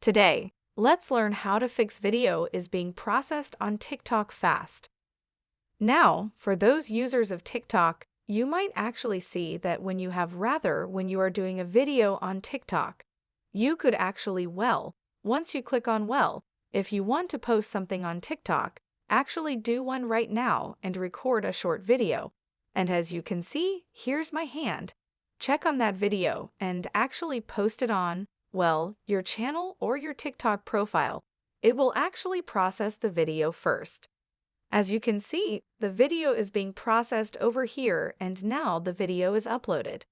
Today, let's learn how to fix video is being processed on TikTok fast. Now, for those users of TikTok, you might actually see that when you are doing a video on TikTok, you could actually once you click on if you want to post something on TikTok, actually do one right now and record a short video. And as you can see, here's my hand. Check on that video and actually post it on, your channel or your TikTok profile. It will actually process the video first. As you can see, the video is being processed over here and now the video is uploaded.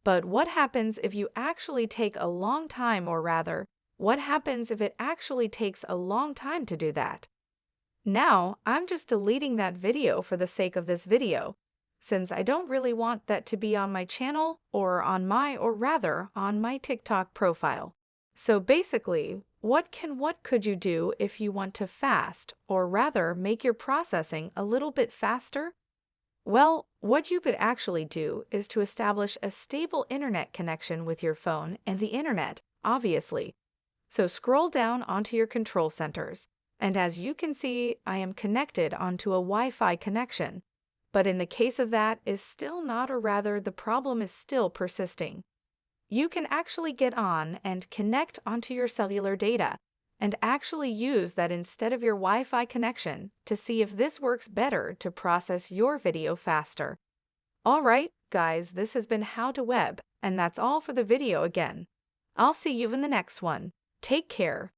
But what happens if you actually take a long time, or rather, what happens if it actually takes a long time to do that? Now, I'm just deleting that video for the sake of this video, since I don't really want that to be on my channel or on my TikTok profile. So basically, what could you do if you want to make your processing a little bit faster? Well, what you could actually do is to establish a stable internet connection with your phone and the internet, obviously. So scroll down onto your control centers, and as you can see, I am connected onto a Wi-Fi connection. But in the case of that is still not, or rather, the problem is still persisting. You can actually get on and connect onto your cellular data and actually use that instead of your Wi-Fi connection to see if this works better to process your video faster. Alright, guys, this has been How to Web, and that's all for the video again. I'll see you in the next one. Take care.